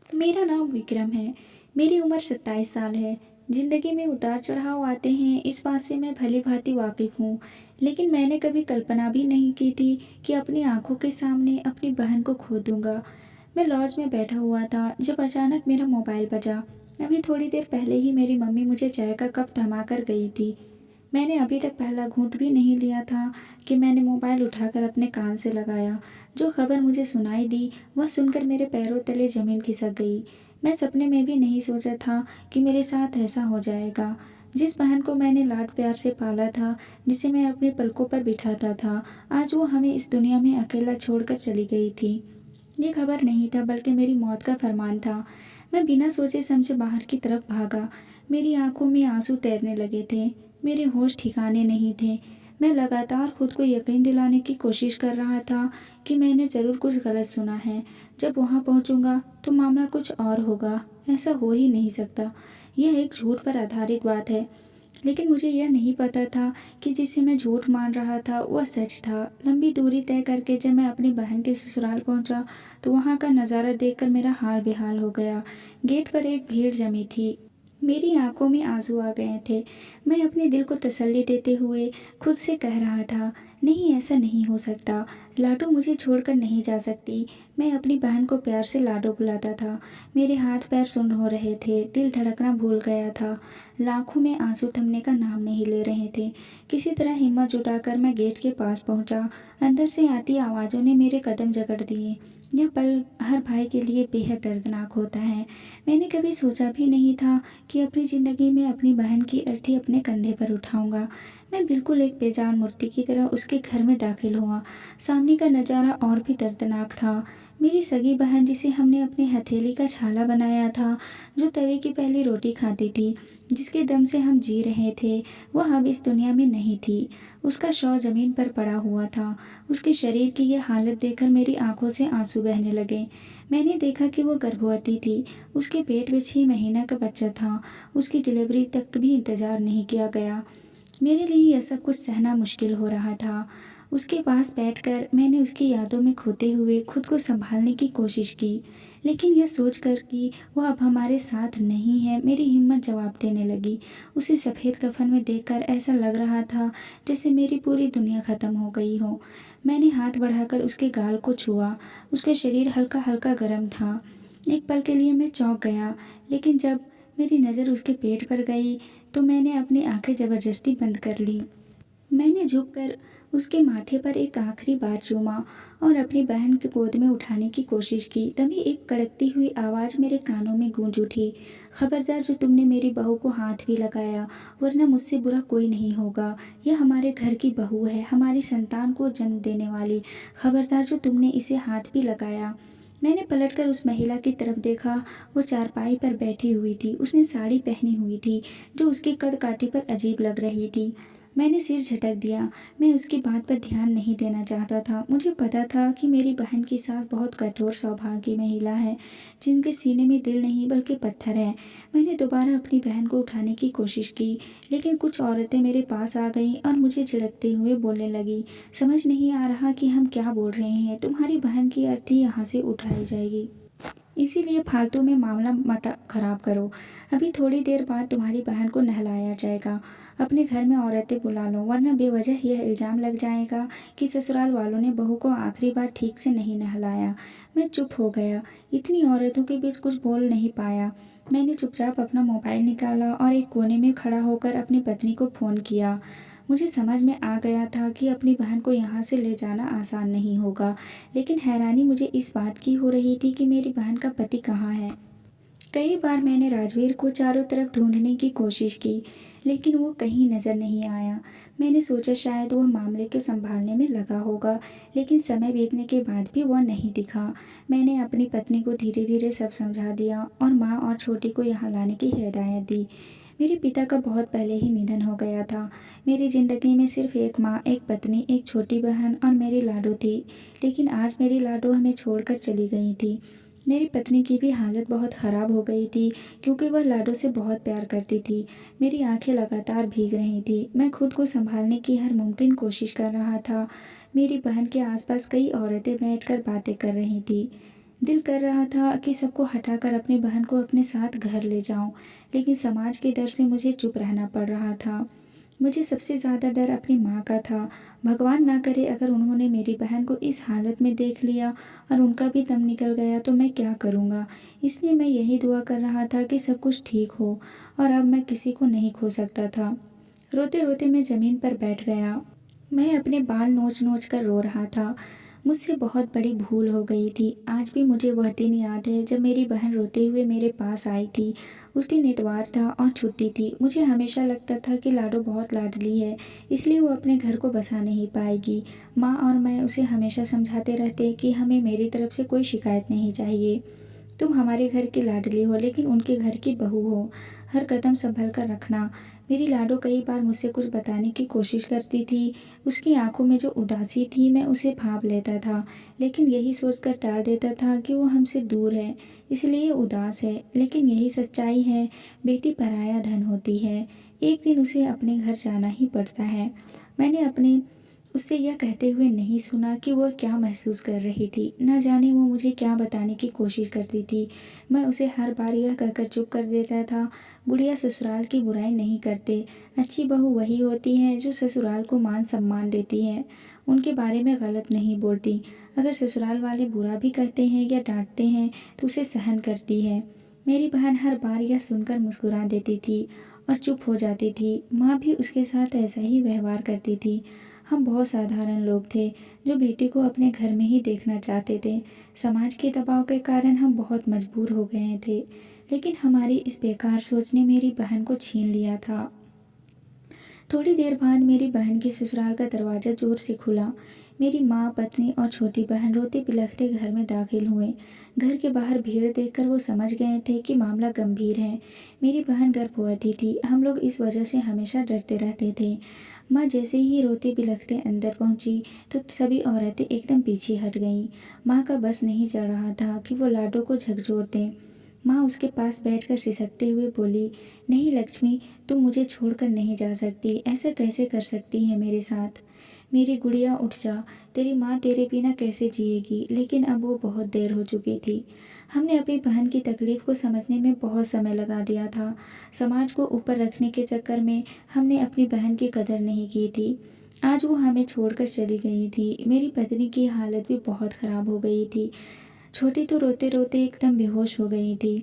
मेरा नाम विक्रम है। मेरी उम्र 27 साल है। जिंदगी में उतार चढ़ाव आते हैं, इस बात से मैं भली भांति वाकिफ हूँ। लेकिन मैंने कभी कल्पना भी नहीं की थी कि अपनी आंखों के सामने अपनी बहन को खो दूंगा। मैं लॉज में बैठा हुआ था जब अचानक मेरा मोबाइल बजा। अभी थोड़ी देर पहले ही मेरी मम्मी मुझे चाय का कप थमा कर गई थी। मैंने अभी तक पहला घूंट भी नहीं लिया था कि मैंने मोबाइल उठाकर अपने कान से लगाया। जो खबर मुझे सुनाई दी वह सुनकर मेरे पैरों तले जमीन खिसक गई। मैं सपने में भी नहीं सोचा था कि मेरे साथ ऐसा हो जाएगा। जिस बहन को मैंने लाड प्यार से पाला था, जिसे मैं अपने पलकों पर बिठाता था, आज वो हमें इस दुनिया में अकेला छोड़कर चली गई थी। ये खबर नहीं था बल्कि मेरी मौत का फरमान था। मैं बिना सोचे समझे बाहर की तरफ भागा। मेरी आंखों में आंसू तैरने लगे थे। मेरे होश ठिकाने नहीं थे। मैं लगातार खुद को यकीन दिलाने की कोशिश कर रहा था कि मैंने ज़रूर कुछ गलत सुना है। जब वहाँ पहुँचूंगा तो मामला कुछ और होगा। ऐसा हो ही नहीं सकता। यह एक झूठ पर आधारित बात है। लेकिन मुझे यह नहीं पता था कि जिसे मैं झूठ मान रहा था वह सच था। लंबी दूरी तय करके जब मैं अपनी बहन के ससुराल पहुंचा तो वहां का नज़ारा देखकर मेरा हाल बेहाल हो गया। गेट पर एक भीड़ जमी थी। मेरी आंखों में आंसू आ गए थे। मैं अपने दिल को तसल्ली देते हुए खुद से कह रहा था, नहीं, ऐसा नहीं हो सकता। लाडो मुझे छोड़कर नहीं जा सकती। मैं अपनी बहन को प्यार से लाडो बुलाता था। मेरे हाथ पैर सुन्न हो रहे थे, दिल धड़कना भूल गया था। लाखों में आंसू थमने का नाम नहीं ले रहे थे। किसी तरह हिम्मत जुटाकर मैं गेट के पास पहुंचा। अंदर से आती आवाज़ों ने मेरे कदम जकड़ दिए। यह पल हर भाई के लिए बेहद दर्दनाक होता है। मैंने कभी सोचा भी नहीं था कि अपनी ज़िंदगी में अपनी बहन की अर्थी अपने कंधे पर उठाऊंगा। मैं बिल्कुल एक बेजान मूर्ति की तरह उसके घर में दाखिल हुआ। सामने का नज़ारा और भी दर्दनाक था। मेरी सगी बहन, जिसे हमने अपने हथेली का छाला बनाया था, जो तवे की पहली रोटी खाती थी, जिसके दम से हम जी रहे थे, वह अब इस दुनिया में नहीं थी। उसका शव जमीन पर पड़ा हुआ था। उसके शरीर की यह हालत देखकर मेरी आंखों से आंसू बहने लगे। मैंने देखा कि वो गर्भवती थी। उसके पेट में 6 महीना का बच्चा था। उसकी डिलीवरी तक भी इंतजार नहीं किया गया। मेरे लिए यह सब कुछ सहना मुश्किल हो रहा था। उसके पास बैठकर मैंने उसकी यादों में खोते हुए खुद को संभालने की कोशिश की। लेकिन यह सोचकर कि वह अब हमारे साथ नहीं है, मेरी हिम्मत जवाब देने लगी। उसे सफ़ेद कफन में देखकर ऐसा लग रहा था जैसे मेरी पूरी दुनिया ख़त्म हो गई हो। मैंने हाथ बढ़ाकर उसके गाल को छुआ। उसका शरीर हल्का हल्का गर्म था। एक पल के लिए मैं चौंक गया, लेकिन जब मेरी नज़र उसके पेट पर गई तो मैंने अपनी आंखें ज़बरदस्ती बंद कर लीं। मैंने झुककर उसके माथे पर एक आखिरी बार चूमा और अपनी बहन की गोद में उठाने की कोशिश की। तभी एक कड़कती हुई आवाज़ मेरे कानों में गूंज उठी, खबरदार, जो तुमने मेरी बहू को हाथ भी लगाया, वरना मुझसे बुरा कोई नहीं होगा। यह हमारे घर की बहू है, हमारी संतान को जन्म देने वाली। खबरदार, जो तुमने इसे हाथ भी लगाया। मैंने पलटकर उस महिला की तरफ देखा। वो चारपाई पर बैठी हुई थी। उसने साड़ी पहनी हुई थी जो उसके कद काठी पर अजीब लग रही थी। मैंने सिर झटक दिया। मैं उसकी बात पर ध्यान नहीं देना चाहता था। मुझे पता था कि मेरी बहन की सास बहुत कठोर स्वभाव की महिला है, जिनके सीने में दिल नहीं बल्कि पत्थर है। मैंने दोबारा अपनी बहन को उठाने की कोशिश की, लेकिन कुछ औरतें मेरे पास आ गईं और मुझे झिड़कते हुए बोलने लगी, समझ नहीं आ रहा कि हम क्या बोल रहे हैं। तुम्हारी बहन की अर्थी यहाँ से उठाई जाएगी, इसीलिए फालतू में मामला मत खराब करो। अभी थोड़ी देर बाद तुम्हारी बहन को नहलाया जाएगा। अपने घर में औरतें बुला लो, वरना बेवजह यह इल्ज़ाम लग जाएगा कि ससुराल वालों ने बहू को आखिरी बार ठीक से नहीं नहलाया। मैं चुप हो गया। इतनी औरतों के बीच कुछ बोल नहीं पाया। मैंने चुपचाप अपना मोबाइल निकाला और एक कोने में खड़ा होकर अपनी पत्नी को फ़ोन किया। मुझे समझ में आ गया था कि अपनी बहन को यहाँ से ले जाना आसान नहीं होगा, लेकिन हैरानी मुझे इस बात की हो रही थी कि मेरी बहन का पति कहाँ है। कई बार मैंने राजवीर को चारों तरफ ढूंढने की कोशिश की, लेकिन वो कहीं नज़र नहीं आया। मैंने सोचा शायद वह मामले को संभालने में लगा होगा, लेकिन समय बीतने के बाद भी वह नहीं दिखा। मैंने अपनी पत्नी को धीरे धीरे सब समझा दिया और माँ और छोटी को यहाँ लाने की हिदायत दी। मेरे पिता का बहुत पहले ही निधन हो गया था। मेरी ज़िंदगी में सिर्फ एक माँ, एक पत्नी, एक छोटी बहन और मेरी लाडो थी। लेकिन आज मेरी लाडो हमें छोड़कर चली गई थी। मेरी पत्नी की भी हालत बहुत ख़राब हो गई थी, क्योंकि वह लाडो से बहुत प्यार करती थी। मेरी आंखें लगातार भीग रही थी। मैं खुद को संभालने की हर मुमकिन कोशिश कर रहा था। मेरी बहन के आसपास कई औरतें बैठकर बातें कर रही थी। दिल कर रहा था कि सबको हटाकर अपनी बहन को अपने साथ घर ले जाऊं, लेकिन समाज के डर से मुझे चुप रहना पड़ रहा था। मुझे सबसे ज़्यादा डर अपनी माँ का था। भगवान ना करे अगर उन्होंने मेरी बहन को इस हालत में देख लिया और उनका भी दम निकल गया तो मैं क्या करूँगा। इसलिए मैं यही दुआ कर रहा था कि सब कुछ ठीक हो और अब मैं किसी को नहीं खो सकता था। रोते रोते मैं ज़मीन पर बैठ गया। मैं अपने बाल नोच नोच कर रो रहा था। मुझसे बहुत बड़ी भूल हो गई थी। आज भी मुझे वह दिन याद है जब मेरी बहन रोते हुए मेरे पास आई थी। उस दिन इतवार था और छुट्टी थी। मुझे हमेशा लगता था कि लाडो बहुत लाडली है, इसलिए वो अपने घर को बसा नहीं पाएगी। माँ और मैं उसे हमेशा समझाते रहते कि हमें मेरी तरफ से कोई शिकायत नहीं चाहिए। तुम हमारे घर की लाडली हो लेकिन उनके घर की बहू हो। हर कदम संभल कर रखना। मेरी लाडो कई बार मुझसे कुछ बताने की कोशिश करती थी। उसकी आंखों में जो उदासी थी मैं उसे भांप लेता था, लेकिन यही सोचकर टाल देता था कि वो हमसे दूर है, इसलिए उदास है। लेकिन यही सच्चाई है, बेटी पराया धन होती है। एक दिन उसे अपने घर जाना ही पड़ता है। मैंने अपने उससे यह कहते हुए नहीं सुना कि वह क्या महसूस कर रही थी। न जाने वो मुझे क्या बताने की कोशिश करती थी। मैं उसे हर बार यह कहकर चुप कर देता था, गुड़िया ससुराल की बुराई नहीं करते। अच्छी बहू वही होती है जो ससुराल को मान सम्मान देती है, उनके बारे में गलत नहीं बोलती। अगर ससुराल वाले बुरा भी कहते हैं या डांटते हैं तो उसे सहन करती है। मेरी बहन हर बार यह सुनकर मुस्कुरा देती थी और चुप हो जाती थी। माँ भी उसके साथ ऐसा ही व्यवहार करती थी। हम बहुत साधारण लोग थे जो बेटी को अपने घर में ही देखना चाहते थे। समाज के दबाव के कारण हम बहुत मजबूर हो गए थे, लेकिन हमारी इस बेकार सोच ने मेरी बहन को छीन लिया था। थोड़ी देर बाद मेरी बहन के ससुराल का दरवाज़ा जोर से खुला। मेरी माँ, पत्नी और छोटी बहन रोते बिलखते घर में दाखिल हुए। घर के बाहर भीड़ देखकर वो समझ गए थे कि मामला गंभीर है। मेरी बहन गर्भवती थी। हम लोग इस वजह से हमेशा डरते रहते थे। माँ जैसे ही रोते बिलखते अंदर पहुंची तो सभी औरतें एकदम पीछे हट गईं। माँ का बस नहीं चल रहा था कि वो लाडो को झकझोर दें। माँ उसके पास बैठकर सिसकते हुए बोली, नहीं लक्ष्मी, तुम मुझे छोड़कर नहीं जा सकती। ऐसा कैसे कर सकती है मेरे साथ। मेरी गुड़िया उठ जा, तेरी माँ तेरे बिना कैसे जिएगी। लेकिन अब वो बहुत देर हो चुकी थी। हमने अपनी बहन की तकलीफ को समझने में बहुत समय लगा दिया था। समाज को ऊपर रखने के चक्कर में हमने अपनी बहन की कदर नहीं की थी। आज वो हमें छोड़कर चली गई थी। मेरी पत्नी की हालत भी बहुत ख़राब हो गई थी। छोटी तो रोते रोते एकदम बेहोश हो गई थी।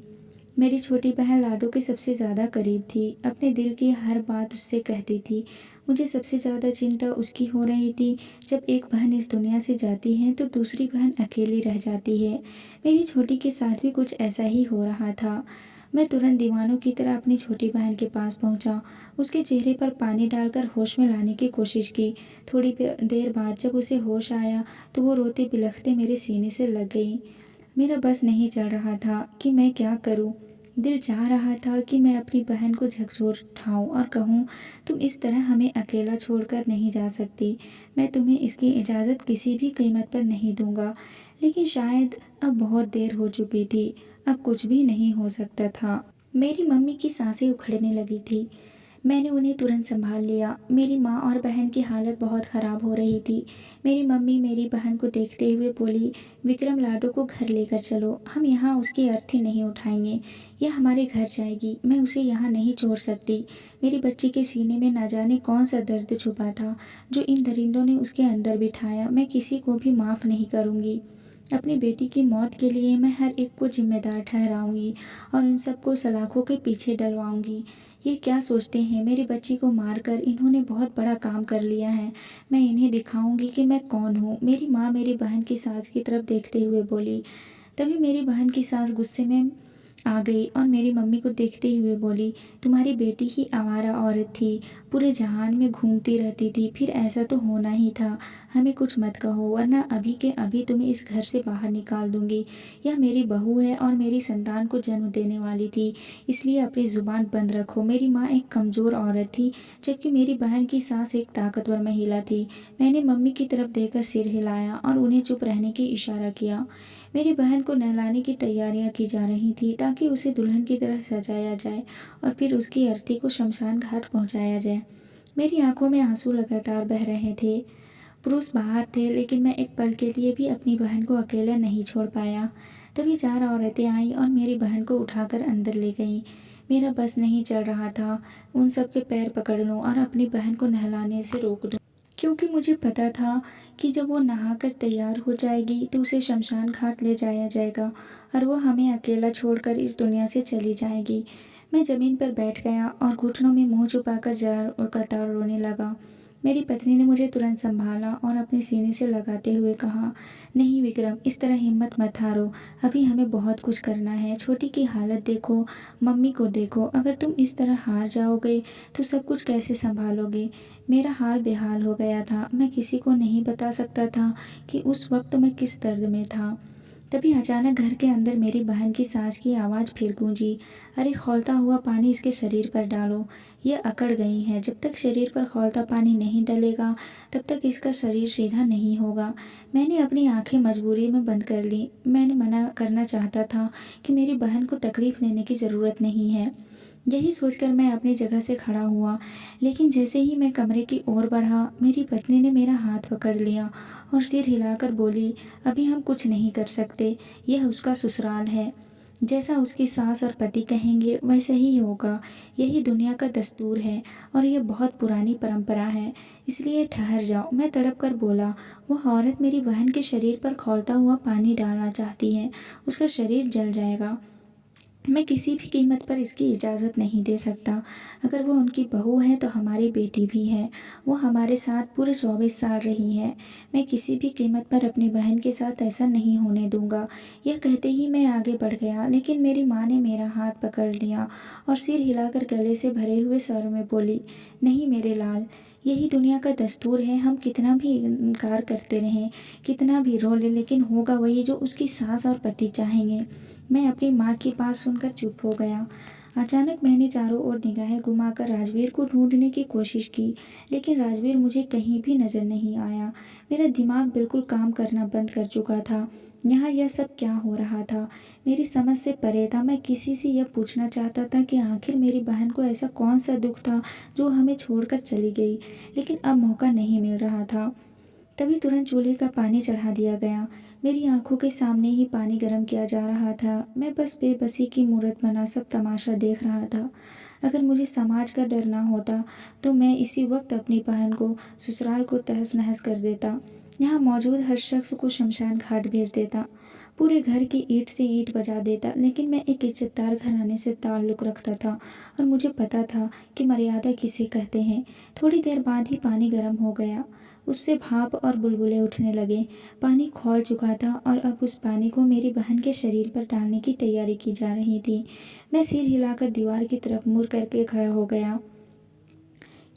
मेरी छोटी बहन लाडो के सबसे ज़्यादा करीब थी। अपने दिल की हर बात उससे कहती थी। मुझे सबसे ज़्यादा चिंता उसकी हो रही थी। जब एक बहन इस दुनिया से जाती है तो दूसरी बहन अकेली रह जाती है। मेरी छोटी के साथ भी कुछ ऐसा ही हो रहा था। मैं तुरंत दीवानों की तरह अपनी छोटी बहन के पास पहुंचा। उसके चेहरे पर पानी डालकर होश में लाने की कोशिश की। थोड़ी देर बाद जब उसे होश आया तो वो रोते बिलखते मेरे सीने से लग गई। मेरा बस नहीं चल रहा था कि मैं क्या करूं। दिल चाह रहा था कि मैं अपनी बहन को झकझोर उठाऊं और कहूं, तुम इस तरह हमें अकेला छोड़कर नहीं जा सकती। मैं तुम्हें इसकी इजाज़त किसी भी कीमत पर नहीं दूंगा। लेकिन शायद अब बहुत देर हो चुकी थी। अब कुछ भी नहीं हो सकता था। मेरी मम्मी की सांसें उखड़ने लगी थी। मैंने उन्हें तुरंत संभाल लिया। मेरी माँ और बहन की हालत बहुत ख़राब हो रही थी। मेरी मम्मी मेरी बहन को देखते हुए बोली, विक्रम, लाडो को घर लेकर चलो। हम यहाँ उसकी अर्थी नहीं उठाएंगे। यह हमारे घर जाएगी। मैं उसे यहाँ नहीं छोड़ सकती। मेरी बच्ची के सीने में ना जाने कौन सा दर्द छुपा था जो इन दरिंदों ने उसके अंदर बिठाया। मैं किसी को भी माफ़ नहीं करूँगी। अपनी बेटी की मौत के लिए मैं हर एक को जिम्मेदार ठहराऊंगी और उन सबको सलाखों के पीछे डलवाऊंगी। ये क्या सोचते हैं, मेरी बच्ची को मारकर इन्होंने बहुत बड़ा काम कर लिया है। मैं इन्हें दिखाऊंगी कि मैं कौन हूँ। मेरी माँ मेरी बहन की सास की तरफ देखते हुए बोली। तभी मेरी बहन की सास गुस्से में आ गई और मेरी मम्मी को देखते हुए बोली, तुम्हारी बेटी ही आवारा औरत थी, पूरे जहान में घूमती रहती थी, फिर ऐसा तो होना ही था। हमें कुछ मत कहो वरना अभी के अभी तुम्हें इस घर से बाहर निकाल दूंगी। यह मेरी बहू है और मेरी संतान को जन्म देने वाली थी, इसलिए अपनी जुबान बंद रखो। मेरी माँ एक कमज़ोर औरत थी, जबकि मेरी बहन की सास एक ताकतवर महिला थी। मैंने मम्मी की तरफ देखकर सिर हिलाया और उन्हें चुप रहने की इशारा किया। मेरी बहन को नहलाने की तैयारियां की जा रही थी ताकि उसे दुल्हन की तरह सजाया जाए और फिर उसकी अर्थी को शमशान घाट पहुंचाया जाए। मेरी आंखों में आंसू लगातार बह रहे थे। पुरुष बाहर थे, लेकिन मैं एक पल के लिए भी अपनी बहन को अकेला नहीं छोड़ पाया। तभी 4 औरतें आईं और मेरी बहन को उठाकर अंदर ले गईं। मेरा बस नहीं चल रहा था उन सब के पैर पकड़ लूं और अपनी बहन को नहलाने से रोक दूं, क्योंकि मुझे पता था कि जब वो नहाकर तैयार हो जाएगी तो उसे शमशान घाट ले जाया जाएगा और वो हमें अकेला छोड़कर इस दुनिया से चली जाएगी। मैं ज़मीन पर बैठ गया और घुटनों में मुंह छुपाकर जार और कतार रोने लगा। मेरी पत्नी ने मुझे तुरंत संभाला और अपने सीने से लगाते हुए कहा, नहीं विक्रम, इस तरह हिम्मत मत हारो। अभी हमें बहुत कुछ करना है। छोटी की हालत देखो, मम्मी को देखो। अगर तुम इस तरह हार जाओगे तो सब कुछ कैसे संभालोगे। मेरा हाल बेहाल हो गया था। मैं किसी को नहीं बता सकता था कि उस वक्त मैं किस दर्द में था। तभी अचानक घर के अंदर मेरी बहन की सांस की आवाज़ फिर गूंजी, अरे खौलता हुआ पानी इसके शरीर पर डालो, ये अकड़ गई है। जब तक शरीर पर खौलता पानी नहीं डलेगा तब तक इसका शरीर सीधा नहीं होगा। मैंने अपनी आंखें मजबूरी में बंद कर ली। मैंने मना करना चाहता था कि मेरी बहन को तकलीफ देने की ज़रूरत नहीं है। यही सोचकर मैं अपनी जगह से खड़ा हुआ, लेकिन जैसे ही मैं कमरे की ओर बढ़ा, मेरी पत्नी ने मेरा हाथ पकड़ लिया और सिर हिलाकर बोली, अभी हम कुछ नहीं कर सकते। यह उसका ससुराल है। जैसा उसकी सास और पति कहेंगे वैसे ही होगा। यही दुनिया का दस्तूर है और यह बहुत पुरानी परंपरा है, इसलिए ठहर जाओ। मैं तड़प कर बोला, वो औरत मेरी बहन के शरीर पर खौलता हुआ पानी डालना चाहती है। उसका शरीर जल जाएगा। मैं किसी भी कीमत पर इसकी इजाज़त नहीं दे सकता। अगर वो उनकी बहू है तो हमारी बेटी भी है। वो हमारे साथ पूरे 24 साल रही है। मैं किसी भी कीमत पर अपनी बहन के साथ ऐसा नहीं होने दूंगा। यह कहते ही मैं आगे बढ़ गया, लेकिन मेरी माँ ने मेरा हाथ पकड़ लिया और सिर हिलाकर गले से भरे हुए स्वर में बोली, नहीं मेरे लाल, यही दुनिया का दस्तूर है। हम कितना भी इनकार करते रहें, कितना भी रो लें, लेकिन होगा वही जो उसकी सास और पति चाहेंगे। मैं अपनी माँ की बात सुनकर चुप हो गया। अचानक मैंने चारों ओर निगाहें घुमाकर राजवीर को ढूंढने की कोशिश की, लेकिन राजवीर मुझे कहीं भी नजर नहीं आया। मेरा दिमाग बिल्कुल काम करना बंद कर चुका था। यहाँ यह सब क्या हो रहा था, मेरी समझ से परे था। मैं किसी से यह पूछना चाहता था कि आखिर मेरी बहन को ऐसा कौन सा दुख था जो हमें छोड़कर चली गई, लेकिन अब मौका नहीं मिल रहा था। तभी तुरंत चूल्हे का पानी चढ़ा दिया गया। मेरी आंखों के सामने ही पानी गर्म किया जा रहा था। मैं बस बेबसी की मूरत बना सब तमाशा देख रहा था। अगर मुझे समाज का डर ना होता तो मैं इसी वक्त अपनी बहन को, ससुराल को तहस नहस कर देता। यहाँ मौजूद हर शख्स को शमशान घाट भेज देता। पूरे घर की ईंट से ईंट बजा देता। लेकिन मैं एक इज्जतदार घराने से ताल्लुक़ रखता था और मुझे पता था कि मर्यादा किसे कहते हैं। थोड़ी देर बाद ही पानी गर्म हो गया। उससे भाप और बुलबुले उठने लगे। पानी खौल चुका था और अब उस पानी को मेरी बहन के शरीर पर डालने की तैयारी की जा रही थी। मैं सिर हिलाकर दीवार की तरफ मुड़ करके खड़ा हो गया,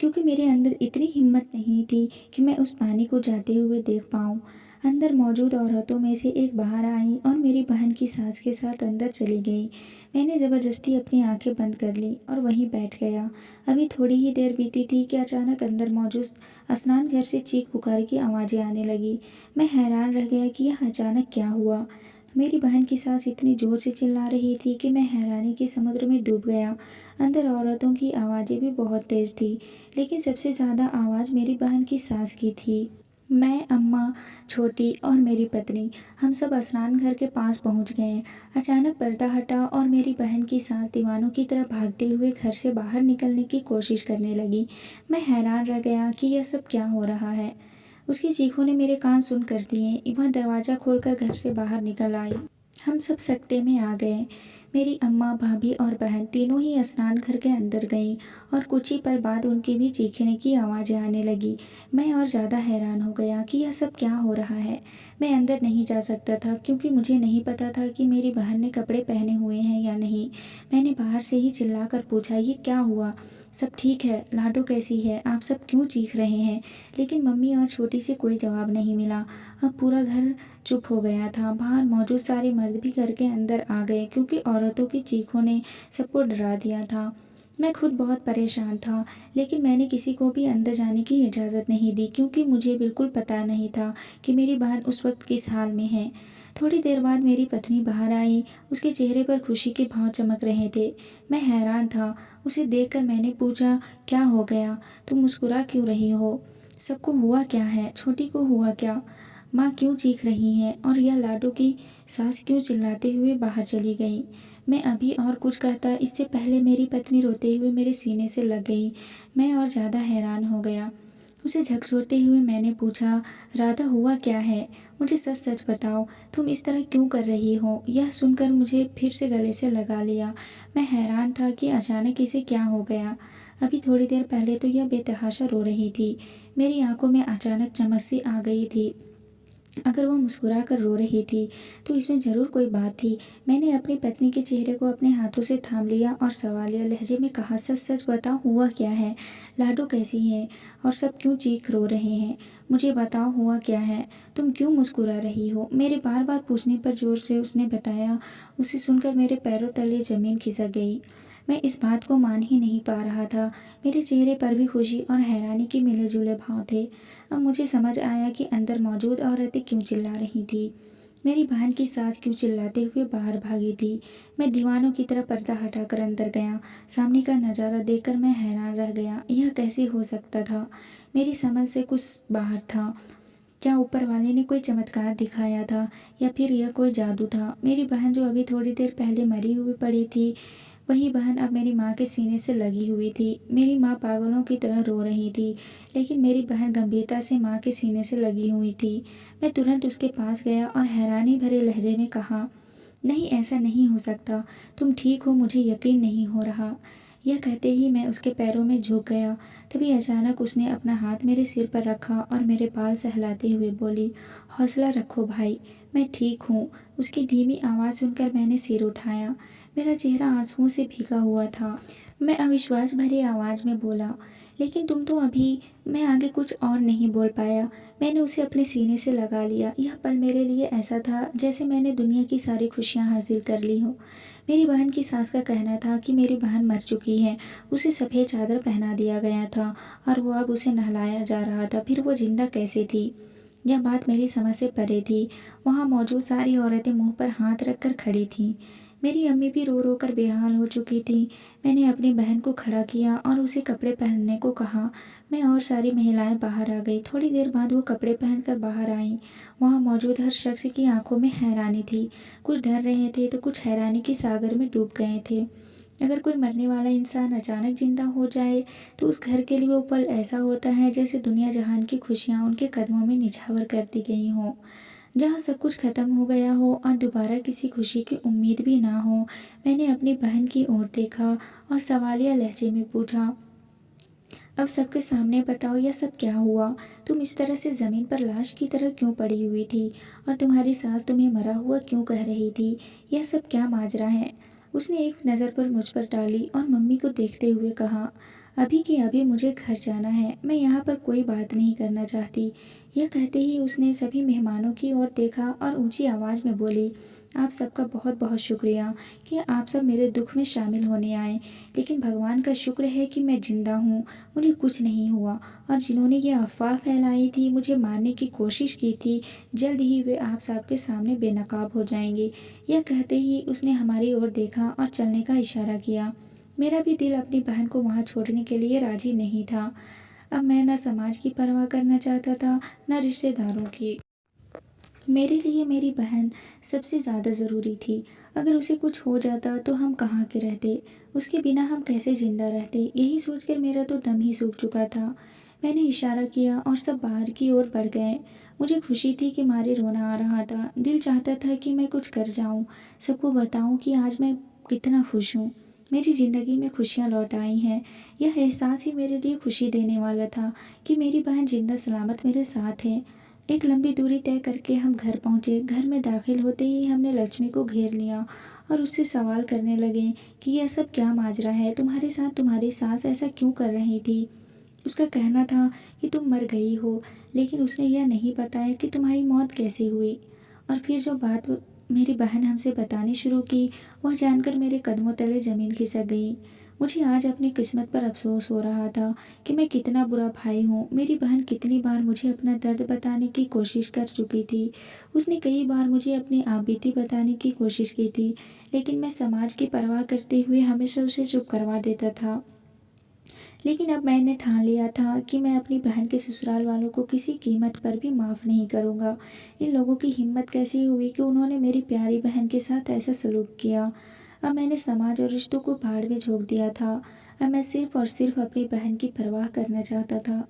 क्योंकि मेरे अंदर इतनी हिम्मत नहीं थी कि मैं उस पानी को जाते हुए देख पाऊँ। अंदर मौजूद औरतों में से एक बाहर आई और मेरी बहन की सास के साथ अंदर चली गई। मैंने ज़बरदस्ती अपनी आंखें बंद कर ली और वहीं बैठ गया। अभी थोड़ी ही देर बीती थी कि अचानक अंदर मौजूद स्नान घर से चीख पुकार की आवाज़ें आने लगी। मैं हैरान रह गया कि यह अचानक क्या हुआ। मेरी बहन की सास इतनी जोर से चिल्ला रही थी कि मैं हैरानी के समुद्र में डूब गया। अंदर औरतों की आवाज़ें भी बहुत तेज़ थी, लेकिन सबसे ज़्यादा आवाज़ मेरी बहन की सास की थी। मैं, अम्मा, छोटी और मेरी पत्नी, हम सब स्नान घर के पास पहुंच गए। अचानक पर्दा हटा और मेरी बहन की सास दीवानों की तरह भागते हुए घर से बाहर निकलने की कोशिश करने लगी। मैं हैरान रह गया कि यह सब क्या हो रहा है। उसकी चीखों ने मेरे कान सुन कर दिए। वह दरवाज़ा खोलकर घर से बाहर निकल आई। हम सब सकते में आ गए। मेरी अम्मा, भाभी और बहन तीनों ही स्नान घर के अंदर गईं और कुछ ही पल बाद उनकी भी चीखने की आवाज़ें आने लगी। मैं और ज़्यादा हैरान हो गया कि यह सब क्या हो रहा है। मैं अंदर नहीं जा सकता था क्योंकि मुझे नहीं पता था कि मेरी बहन ने कपड़े पहने हुए हैं या नहीं। मैंने बाहर से ही चिल्लाकर पूछा, ये क्या हुआ? सब ठीक है? लाडो कैसी है? आप सब क्यों चीख रहे हैं? लेकिन मम्मी और छोटी से कोई जवाब नहीं मिला। अब पूरा घर चुप हो गया था। बाहर मौजूद सारे मर्द भी घर के अंदर आ गए क्योंकि औरतों की चीखों ने सबको डरा दिया था। मैं खुद बहुत परेशान था, लेकिन मैंने किसी को भी अंदर जाने की इजाज़त नहीं दी क्योंकि मुझे बिल्कुल पता नहीं था कि मेरी बहन उस वक्त किस हाल में है। थोड़ी देर बाद मेरी पत्नी बाहर आई। उसके चेहरे पर खुशी के भाव चमक रहे थे। मैं हैरान था। उसे देखकर मैंने पूछा, क्या हो गया? तुम मुस्कुरा क्यों रही हो? सबको हुआ क्या है? छोटी को हुआ क्या? माँ क्यों चीख रही हैं और यह लाडो की सास क्यों चिल्लाते हुए बाहर चली गई? मैं अभी और कुछ कहता इससे पहले मेरी पत्नी रोते हुए मेरे सीने से लग गई। मैं और ज़्यादा हैरान हो गया। उसे झकझोरते हुए मैंने पूछा, राधा हुआ क्या है? मुझे सच सच बताओ, तुम इस तरह क्यों कर रही हो? यह सुनकर मुझे फिर से गले से लगा लिया। मैं हैरान था कि अचानक इसे क्या हो गया। अभी थोड़ी देर पहले तो यह बेतहाशा रो रही थी। मेरी आंखों में अचानक चमक सी आ गई थी। अगर वो मुस्कुरा कर रो रही थी तो इसमें ज़रूर कोई बात थी। मैंने अपनी पत्नी के चेहरे को अपने हाथों से थाम लिया और सवालिया लहजे में कहा, सच सच बताओ, हुआ क्या है? लाडो कैसी है और सब क्यों चीख रो रहे हैं? मुझे बताओ, हुआ क्या है? तुम क्यों मुस्कुरा रही हो? मेरे बार बार पूछने पर जोर से उसने बताया। उसे सुनकर मेरे पैरों तले ज़मीन खिसक गई। मैं इस बात को मान ही नहीं पा रहा था। मेरे चेहरे पर भी खुशी और हैरानी के मिले जुले भाव थे। अब मुझे समझ आया कि अंदर मौजूद औरतें क्यों चिल्ला रही थी। मेरी बहन की सास क्यों चिल्लाते हुए बाहर भागी थी। मैं दीवानों की तरह पर्दा हटाकर अंदर गया। सामने का नज़ारा देखकर मैं हैरान रह गया। यह कैसे हो सकता था? मेरी समझ से कुछ बाहर था। क्या ऊपर वाले ने कोई चमत्कार दिखाया था या फिर यह कोई जादू था? मेरी बहन जो अभी थोड़ी देर पहले मरी हुई पड़ी थी, वही बहन अब मेरी माँ के सीने से लगी हुई थी। मेरी माँ पागलों की तरह रो रही थी, लेकिन मेरी बहन गंभीरता से माँ के सीने से लगी हुई थी। मैं तुरंत उसके पास गया और हैरानी भरे लहजे में कहा, नहीं, ऐसा नहीं हो सकता। तुम ठीक हो, मुझे यकीन नहीं हो रहा। यह कहते ही मैं उसके पैरों में झुक गया। तभी अचानक उसने अपना हाथ मेरे सिर पर रखा और मेरे बाल सहलाते हुए बोली, हौसला रखो भाई, मैं ठीक हूँ। उसकी धीमी आवाज़ सुनकर मैंने सिर उठाया। मेरा चेहरा आंसुओं से भीगा हुआ था। मैं अविश्वास भरी आवाज़ में बोला, लेकिन तुम तो अभी। मैं आगे कुछ और नहीं बोल पाया। मैंने उसे अपने सीने से लगा लिया। यह पल मेरे लिए ऐसा था जैसे मैंने दुनिया की सारी खुशियाँ हासिल कर ली हो। मेरी बहन की सास का कहना था कि मेरी बहन मर चुकी है। उसे सफ़ेद चादर पहना दिया गया था और वो अब उसे नहलाया जा रहा था। फिर वो जिंदा कैसे थी? यह बात मेरी समझ से परे थी। वहाँ मौजूद सारी औरतें मुंह पर हाथ रखकर खड़ी थीं। मेरी अम्मी भी रो रो कर बेहाल हो चुकी थी। मैंने अपनी बहन को खड़ा किया और उसे कपड़े पहनने को कहा। मैं और सारी महिलाएं बाहर आ गई। थोड़ी देर बाद वो कपड़े पहनकर बाहर आईं। वहाँ मौजूद हर शख्स की आंखों में हैरानी थी। कुछ डर रहे थे तो कुछ हैरानी के सागर में डूब गए थे। अगर कोई मरने वाला इंसान अचानक जिंदा हो जाए तो उस घर के लिए वो पल ऐसा होता है जैसे दुनिया जहान की खुशियाँ उनके कदमों में निछावर कर दी गई हों। जहाँ सब कुछ खत्म हो गया हो और दोबारा किसी खुशी की उम्मीद भी ना हो। मैंने अपनी बहन की ओर देखा और सवालिया लहजे में पूछा, अब सबके सामने बताओ, यह सब क्या हुआ? तुम इस तरह से ज़मीन पर लाश की तरह क्यों पड़ी हुई थी और तुम्हारी सास तुम्हें मरा हुआ क्यों कह रही थी? यह सब क्या माजरा है? उसने एक नज़र पर मुझ पर डाली और मम्मी को देखते हुए कहा, अभी कि अभी मुझे घर जाना है। मैं यहाँ पर कोई बात नहीं करना चाहती। यह कहते ही उसने सभी मेहमानों की ओर देखा और ऊंची आवाज़ में बोली, आप सबका बहुत बहुत शुक्रिया कि आप सब मेरे दुख में शामिल होने आए। लेकिन भगवान का शुक्र है कि मैं जिंदा हूँ, मुझे कुछ नहीं हुआ। और जिन्होंने ये अफवाह फैलाई थी, मुझे मारने की कोशिश की थी, जल्द ही वे आप सबके सामने बेनकाब हो जाएंगे। यह कहते ही उसने हमारी ओर देखा और चलने का इशारा किया। मेरा भी दिल अपनी बहन को वहाँ छोड़ने के लिए राजी नहीं था। अब मैं न समाज की परवाह करना चाहता था, न रिश्तेदारों की। मेरे लिए मेरी बहन सबसे ज़्यादा ज़रूरी थी। अगर उसे कुछ हो जाता तो हम कहाँ के रहते? उसके बिना हम कैसे ज़िंदा रहते? यही सोचकर मेरा तो दम ही सूख चुका था। मैंने इशारा किया और सब बाहर की ओर बढ़ गए। मुझे खुशी थी कि मारे रोना आ रहा था। दिल चाहता था कि मैं कुछ कर जाऊं, सबको बताऊं कि आज मैं कितना खुश हूँ। मेरी ज़िंदगी में खुशियाँ लौट आई हैं। यह एहसास ही मेरे लिए खुशी देने वाला था कि मेरी बहन जिंदा सलामत मेरे साथ है। एक लंबी दूरी तय करके हम घर पहुंचे। घर में दाखिल होते ही हमने लक्ष्मी को घेर लिया और उससे सवाल करने लगे कि यह सब क्या माजरा है? तुम्हारे साथ तुम्हारी सास ऐसा क्यों कर रही थी? उसका कहना था कि तुम मर गई हो, लेकिन उसने यह नहीं बताया कि तुम्हारी मौत कैसे हुई। और फिर जो बात मेरी बहन हमसे बतानी शुरू की, वह जानकर मेरे कदमों तले ज़मीन खिसक गई। मुझे आज अपनी किस्मत पर अफसोस हो रहा था कि मैं कितना बुरा भाई हूँ। मेरी बहन कितनी बार मुझे अपना दर्द बताने की कोशिश कर चुकी थी। उसने कई बार मुझे अपनी आपबीती बताने की कोशिश की थी, लेकिन मैं समाज की परवाह करते हुए हमेशा उसे चुप करवा देता था। लेकिन अब मैंने ठान लिया था कि मैं अपनी बहन के ससुराल वालों को किसी कीमत पर भी माफ़ नहीं करूँगा। इन लोगों की हिम्मत कैसी हुई कि उन्होंने मेरी प्यारी बहन के साथ ऐसा सलूक किया। अब मैंने समाज और रिश्तों को भाड़ में झोंक दिया था। अब मैं सिर्फ़ और सिर्फ़ अपनी बहन की परवाह करना चाहता था।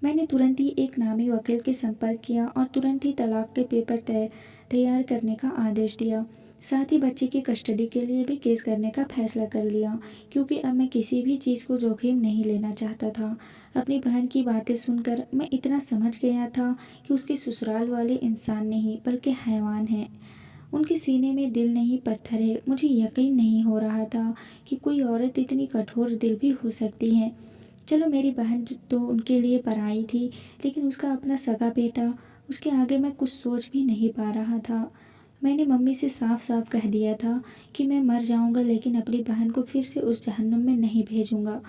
मैंने तुरंत ही एक नामी वकील के संपर्क किया और तुरंत ही तलाक के पेपर तैयार करने का आदेश दिया। साथ ही बच्चे की कस्टडी के लिए भी केस करने का फैसला कर लिया, क्योंकि अब मैं किसी भी चीज़ को जोखिम नहीं लेना चाहता था। अपनी बहन की बातें सुनकर मैं इतना समझ गया था कि उसके ससुराल वाले इंसान नहीं बल्कि हैवान हैं। उनके सीने में दिल नहीं पत्थर है। मुझे यकीन नहीं हो रहा था कि कोई औरत इतनी कठोर दिल भी हो सकती है। चलो मेरी बहन तो उनके लिए पराई थी, लेकिन उसका अपना सगा बेटा, उसके आगे मैं कुछ सोच भी नहीं पा रहा था। मैंने मम्मी से साफ साफ कह दिया था कि मैं मर जाऊंगा लेकिन अपनी बहन को फिर से उस जहन्नुम में नहीं भेजूंगा।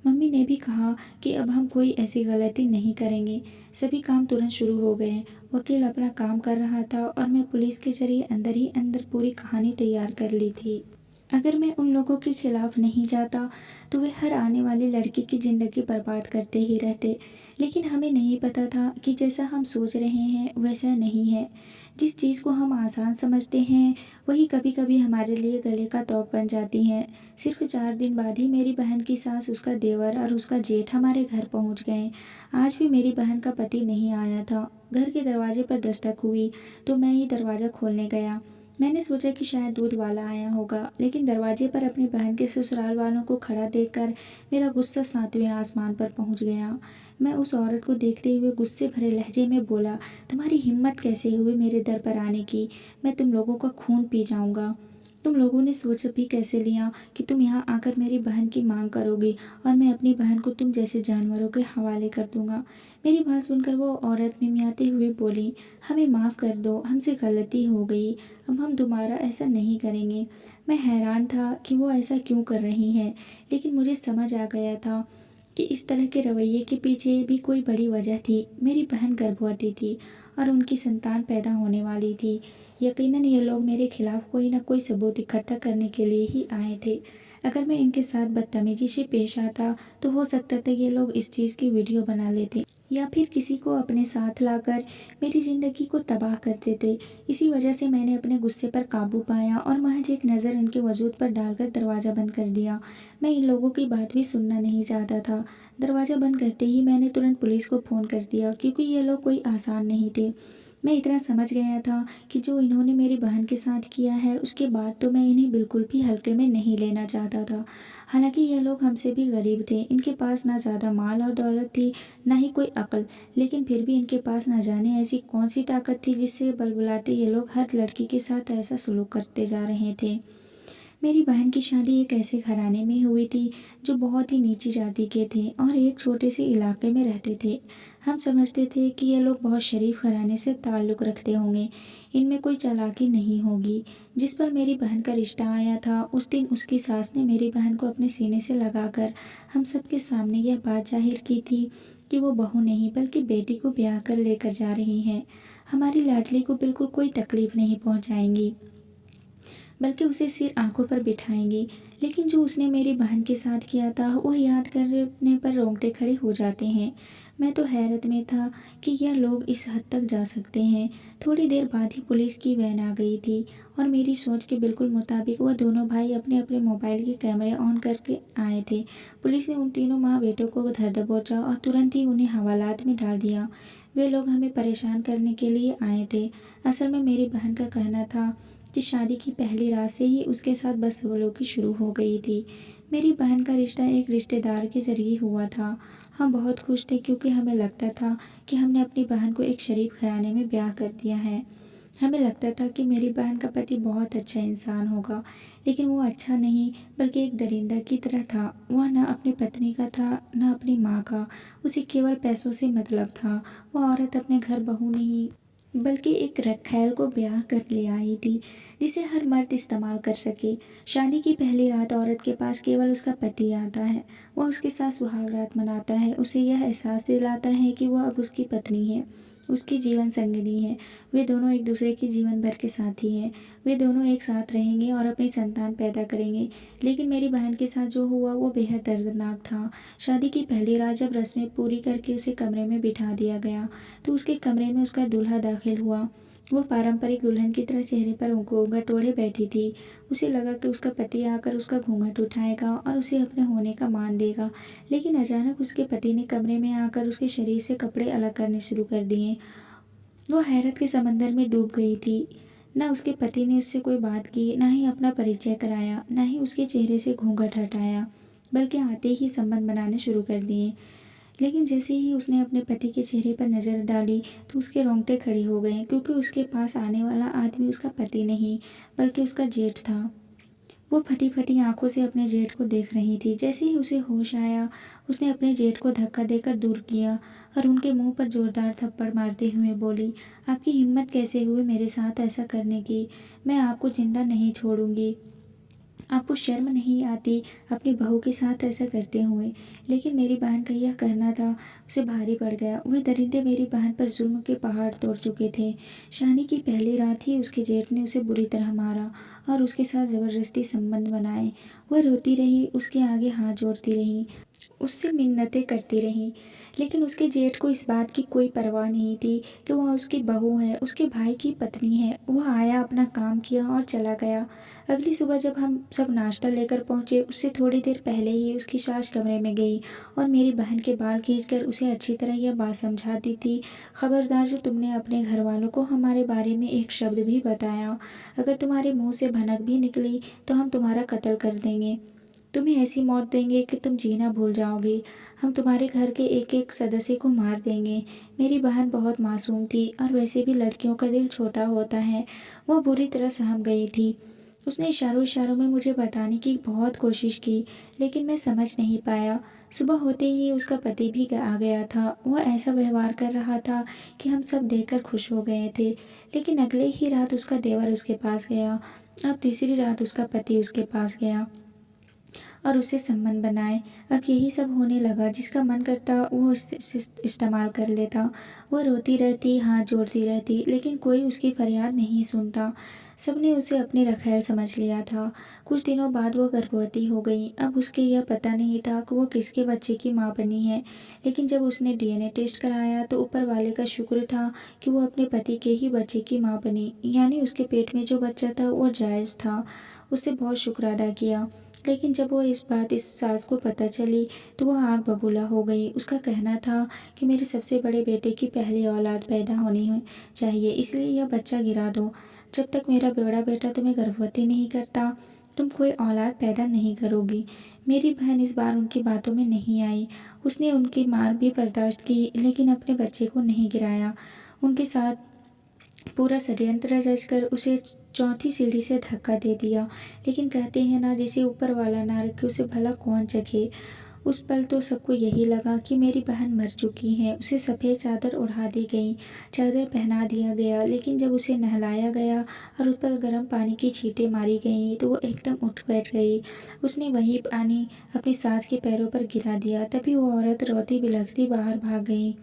मम्मी ने भी कहा कि अब हम कोई ऐसी गलती नहीं करेंगे। सभी काम तुरंत शुरू हो गए। वकील अपना काम कर रहा था और मैं पुलिस के जरिए अंदर ही अंदर पूरी कहानी तैयार कर ली थी। अगर मैं उन लोगों के खिलाफ नहीं जाता तो वे हर आने वाली लड़की की ज़िंदगी बर्बाद करते ही रहते। लेकिन हमें नहीं पता था कि जैसा हम सोच रहे हैं वैसा नहीं है। जिस चीज़ को हम आसान समझते हैं वही कभी कभी हमारे लिए गले का तौक बन जाती है। सिर्फ 4 दिन बाद ही मेरी बहन की सास, उसका देवर और उसका जेठ हमारे घर पहुंच गए। आज भी मेरी बहन का पति नहीं आया था। घर के दरवाजे पर दस्तक हुई तो मैं ही दरवाज़ा खोलने गया। मैंने सोचा कि शायद दूध वाला आया होगा, लेकिन दरवाजे पर अपनी बहन के ससुराल वालों को खड़ा देखकर मेरा गुस्सा 7वें आसमान पर पहुंच गया। मैं उस औरत को देखते हुए गुस्से भरे लहजे में बोला, तुम्हारी हिम्मत कैसे हुई मेरे दर पर आने की? मैं तुम लोगों का खून पी जाऊंगा। तुम लोगों ने सोच भी कैसे लिया कि तुम यहाँ आकर मेरी बहन की मांग करोगी और मैं अपनी बहन को तुम जैसे जानवरों के हवाले कर दूंगा। मेरी बात सुनकर वो औरत मिमियाते हुए बोली, हमें माफ़ कर दो, हमसे गलती हो गई, अब हम दोबारा ऐसा नहीं करेंगे। मैं हैरान था कि वो ऐसा क्यों कर रही हैं, लेकिन मुझे समझ आ गया था कि इस तरह के रवैये के पीछे भी कोई बड़ी वजह थी। मेरी बहन गर्भवती थी और उनकी संतान पैदा होने वाली थी। यकीनन ये लोग मेरे खिलाफ कोई ना कोई सबूत इकट्ठा करने के लिए ही आए थे। अगर मैं इनके साथ बदतमीजी से पेश आता तो हो सकता था ये लोग इस चीज़ की वीडियो बना लेते या फिर किसी को अपने साथ लाकर मेरी ज़िंदगी को तबाह कर देते। इसी वजह से मैंने अपने गुस्से पर काबू पाया और महज एक नज़र इनके वजूद पर डालकर दरवाज़ा बंद कर दिया। मैं इन लोगों की बात भी सुनना नहीं चाहता था। दरवाज़ा बंद करते ही मैंने तुरंत पुलिस को फ़ोन कर दिया, क्योंकि ये लोग कोई आसान नहीं थे। मैं इतना समझ गया था कि जो इन्होंने मेरी बहन के साथ किया है उसके बाद तो मैं इन्हें बिल्कुल भी हल्के में नहीं लेना चाहता था। हालांकि ये लोग हमसे भी गरीब थे, इनके पास ना ज़्यादा माल और दौलत थी, ना ही कोई अक्ल, लेकिन फिर भी इनके पास ना जाने ऐसी कौन सी ताकत थी जिससे बलबुलाते ये लोग हर लड़की के साथ ऐसा सलूक करते जा रहे थे। मेरी बहन की शादी एक ऐसे घराने में हुई थी जो बहुत ही नीची जाति के थे और एक छोटे से इलाके में रहते थे। हम समझते थे कि ये लोग बहुत शरीफ घराने से ताल्लुक़ रखते होंगे, इनमें कोई चालाकी नहीं होगी। जिस पर मेरी बहन का रिश्ता आया था उस दिन उसकी सास ने मेरी बहन को अपने सीने से लगाकर हम सबके सामने यह बात जाहिर की थी कि वो बहू नहीं बल्कि बेटी को ब्याह कर लेकर जा रही हैं। हमारी लाडली को बिल्कुल कोई तकलीफ नहीं पहुंचाएंगी, बल्कि उसे सिर आंखों पर बिठाएंगी। लेकिन जो उसने मेरी बहन के साथ किया था वह याद करने पर रोंगटे खड़े हो जाते हैं। मैं तो हैरत में था कि यह लोग इस हद तक जा सकते हैं। थोड़ी देर बाद ही पुलिस की वैन आ गई थी और मेरी सोच के बिल्कुल मुताबिक वह दोनों भाई अपने अपने मोबाइल के कैमरे ऑन करके आए थे। पुलिस ने उन तीनों माँ बेटों को धर दबोचा और तुरंत ही उन्हें हवालात में डाल दिया। वे लोग हमें परेशान करने के लिए आए थे। असल में मेरी बहन का कहना था कि शादी की पहली रात से ही उसके साथ बदसलूकी शुरू हो गई थी। मेरी बहन का रिश्ता एक रिश्तेदार के ज़रिए हुआ था। हम बहुत खुश थे क्योंकि हमें लगता था कि हमने अपनी बहन को एक शरीफ घराने में ब्याह कर दिया है। हमें लगता था कि मेरी बहन का पति बहुत अच्छा इंसान होगा, लेकिन वो अच्छा नहीं बल्कि एक दरिंदा की तरह था। वह न अपनी पत्नी का था न अपनी माँ का। उसे केवल पैसों से मतलब था। वह औरत अपने घर बहू नहीं बल्कि एक रखैल को ब्याह कर ले आई थी जिसे हर मर्द इस्तेमाल कर सके। शादी की पहली रात औरत के पास केवल उसका पति आता है। वह उसके साथ सुहाग रात मनाता है, उसे यह एहसास दिलाता है कि वह अब उसकी पत्नी है। उसकी जीवन संगिनी है। वे दोनों एक दूसरे के जीवन भर के साथी हैं। वे दोनों एक साथ रहेंगे और अपनी संतान पैदा करेंगे। लेकिन मेरी बहन के साथ जो हुआ वो बेहद दर्दनाक था। शादी की पहली रात जब रस्में पूरी करके उसे कमरे में बिठा दिया गया तो उसके कमरे में उसका दूल्हा दाखिल हुआ। वो पारंपरिक दुल्हन की तरह चेहरे पर घूंघट ओढ़े बैठी थी। उसे लगा कि उसका पति आकर उसका घूंघट उठाएगा और उसे अपने होने का मान देगा। लेकिन अचानक उसके पति ने कमरे में आकर उसके शरीर से कपड़े अलग करने शुरू कर दिए। वो हैरत के समंदर में डूब गई थी। न उसके पति ने उससे कोई बात की, न ही अपना परिचय कराया, न ही उसके चेहरे से घूंघट हटाया, बल्कि आते ही संबंध बनाने शुरू कर दिए। लेकिन जैसे ही उसने अपने पति के चेहरे पर नज़र डाली तो उसके रोंगटे खड़े हो गए, क्योंकि उसके पास आने वाला आदमी उसका पति नहीं बल्कि उसका जेठ था। वो फटी फटी आंखों से अपने जेठ को देख रही थी। जैसे ही उसे होश आया उसने अपने जेठ को धक्का देकर दूर किया और उनके मुंह पर जोरदार थप्पड़ मारते हुए बोली, आपकी हिम्मत कैसे हुई मेरे साथ ऐसा करने की? मैं आपको जिंदा नहीं छोड़ूंगी। आपको शर्म नहीं आती अपनी बहू के साथ ऐसा करते हुए? लेकिन मेरी बहन का यह करना था उसे भारी पड़ गया। वह दरिंदे मेरी बहन पर जुल्म के पहाड़ तोड़ चुके थे। शादी की पहली रात ही उसके जेठ ने उसे बुरी तरह मारा और उसके साथ ज़बरदस्ती संबंध बनाए। वह रोती रही, उसके आगे हाथ जोड़ती रही, उससे मिन्नतें करती रहीं। लेकिन उसके जेठ को इस बात की कोई परवाह नहीं थी कि वह उसकी बहू है, उसके भाई की पत्नी है। वह आया, अपना काम किया और चला गया। अगली सुबह जब हम सब नाश्ता लेकर पहुँचे उससे थोड़ी देर पहले ही उसकी सास कमरे में गई और मेरी बहन के बाल खींचकर उसे अच्छी तरह यह बात समझा दी थी, खबरदार जो तुमने अपने घर वालों को हमारे बारे में एक शब्द भी बताया, अगर तुम्हारे मुँह से भनक भी निकली तो हम तुम्हारा कत्ल कर देंगे। तुम्हें ऐसी मौत देंगे कि तुम जीना भूल जाओगे। हम तुम्हारे घर के एक एक सदस्य को मार देंगे। मेरी बहन बहुत मासूम थी और वैसे भी लड़कियों का दिल छोटा होता है। वह बुरी तरह सहम गई थी। उसने इशारों इशारों में मुझे बताने की बहुत कोशिश की, लेकिन मैं समझ नहीं पाया। सुबह होते ही उसका पति भी आ गया था। वह ऐसा व्यवहार कर रहा था कि हम सब देखकर खुश हो गए थे। लेकिन अगले ही रात उसका देवर उसके पास गया और तीसरी रात उसका पति उसके पास गया और उससे संबंध बनाए। अब यही सब होने लगा। जिसका मन करता वो इस्तेमाल कर लेता। वो रोती रहती, हाथ जोड़ती रहती, लेकिन कोई उसकी फरियाद नहीं सुनता। सबने उसे अपनी रखैल समझ लिया था। कुछ दिनों बाद वो गर्भवती हो गई। अब उसके यह पता नहीं था कि वो किसके बच्चे की माँ बनी है। लेकिन जब उसने डीएनए टेस्ट कराया तो ऊपर वाले का शुक्र था कि वो अपने पति के ही बच्चे की माँ बनी, यानी उसके पेट में जो बच्चा था वो जायज़ था। उससे बहुत शुक्र अदा किया। लेकिन जब वो इस बात इस सास को पता चली तो वह आग बबूला हो गई। उसका कहना था कि मेरे सबसे बड़े बेटे की पहली औलाद पैदा होनी है चाहिए, इसलिए यह बच्चा गिरा दो। जब तक मेरा बड़ा बेटा तुम्हें गर्भवती नहीं करता तुम कोई औलाद पैदा नहीं करोगी। मेरी बहन इस बार उनकी बातों में नहीं आई। उसने उनकी मार भी बर्दाश्त की, लेकिन अपने बच्चे को नहीं गिराया। उनके साथ पूरा षड्यंत्र रचकर उसे चौथी सीढ़ी से धक्का दे दिया। लेकिन कहते हैं ना, जिसे ऊपर वाला ना रखे उसे भला कौन चखे। उस पल तो सबको यही लगा कि मेरी बहन मर चुकी है। उसे सफ़ेद चादर ओढ़ा दी गई, चादर पहना दिया गया, लेकिन जब उसे नहलाया गया और उस पर गर्म पानी की छींटें मारी गईं तो वो एकदम उठ बैठ गई। उसने वही पानी अपनी सास के पैरों पर गिरा दिया। तभी वो औरत रोती बिलखती बाहर भाग गई।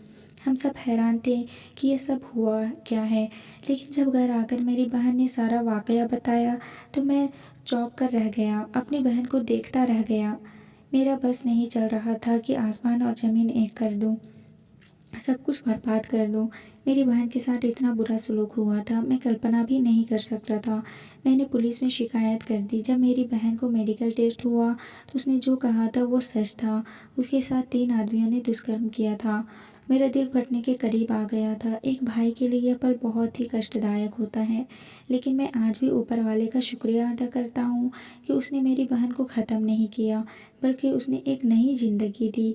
हम सब हैरान थे कि यह सब हुआ क्या है। लेकिन जब घर आकर मेरी बहन ने सारा वाकया बताया तो मैं चौंक कर रह गया, अपनी बहन को देखता रह गया। मेरा बस नहीं चल रहा था कि आसमान और ज़मीन एक कर दूं, सब कुछ बर्बाद कर दूं। मेरी बहन के साथ इतना बुरा सलूक हुआ था, मैं कल्पना भी नहीं कर सकता था। मैंने पुलिस में शिकायत कर दी। जब मेरी बहन को मेडिकल टेस्ट हुआ तो उसने जो कहा था वो सच था। उसके साथ 3 आदमियों ने दुष्कर्म किया था। मेरा दिल फटने के करीब आ गया था। एक भाई के लिए यह पल बहुत ही कष्टदायक होता है, लेकिन मैं आज भी ऊपर वाले का शुक्रिया अदा करता हूँ कि उसने मेरी बहन को ख़त्म नहीं किया, बल्कि उसने एक नई जिंदगी दी।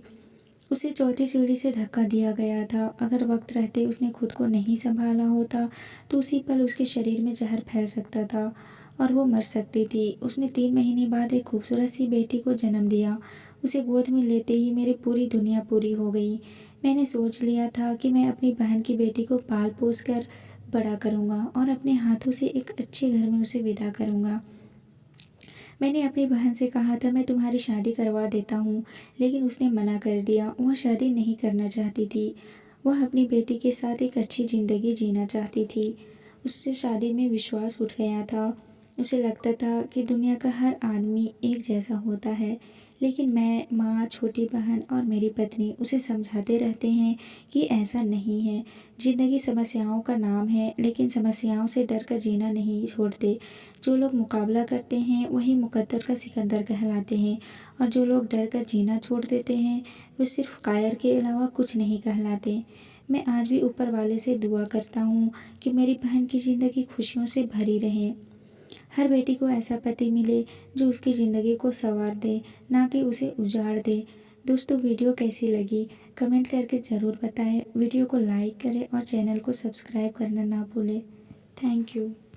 उसे चौथी सीढ़ी से धक्का दिया गया था। अगर वक्त रहते उसने खुद को नहीं संभाला होता तो उसी पल उसके शरीर में जहर फैल सकता था और वो मर सकती थी। उसने 3 महीने बाद एक खूबसूरत सी बेटी को जन्म दिया। उसे गोद में लेते ही मेरी पूरी दुनिया पूरी हो गई। मैंने सोच लिया था कि मैं अपनी बहन की बेटी को पाल पोस कर बड़ा करूँगा और अपने हाथों से एक अच्छे घर में उसे विदा करूँगा। मैंने अपनी बहन से कहा था मैं तुम्हारी शादी करवा देता हूँ, लेकिन उसने मना कर दिया। वह शादी नहीं करना चाहती थी। वह अपनी बेटी के साथ एक अच्छी ज़िंदगी जीना चाहती थी। उससे शादी में विश्वास उठ गया था। उसे लगता था कि दुनिया का हर आदमी एक जैसा होता है, लेकिन मैं, माँ, छोटी बहन और मेरी पत्नी उसे समझाते रहते हैं कि ऐसा नहीं है। ज़िंदगी समस्याओं का नाम है, लेकिन समस्याओं से डर कर जीना नहीं छोड़ते। जो लोग मुकाबला करते हैं वही मुकद्दर का सिकंदर कहलाते हैं, और जो लोग डर कर जीना छोड़ देते हैं वे सिर्फ कायर के अलावा कुछ नहीं कहलाते। मैं आज भी ऊपर वाले से दुआ करता हूँ कि मेरी बहन की ज़िंदगी खुशियों से भरी रहे। हर बेटी को ऐसा पति मिले जो उसकी ज़िंदगी को संवार दे, ना कि उसे उजाड़ दे। दोस्तों, वीडियो कैसी लगी कमेंट करके ज़रूर बताएं। वीडियो को लाइक करें और चैनल को सब्सक्राइब करना ना भूलें। Thank you.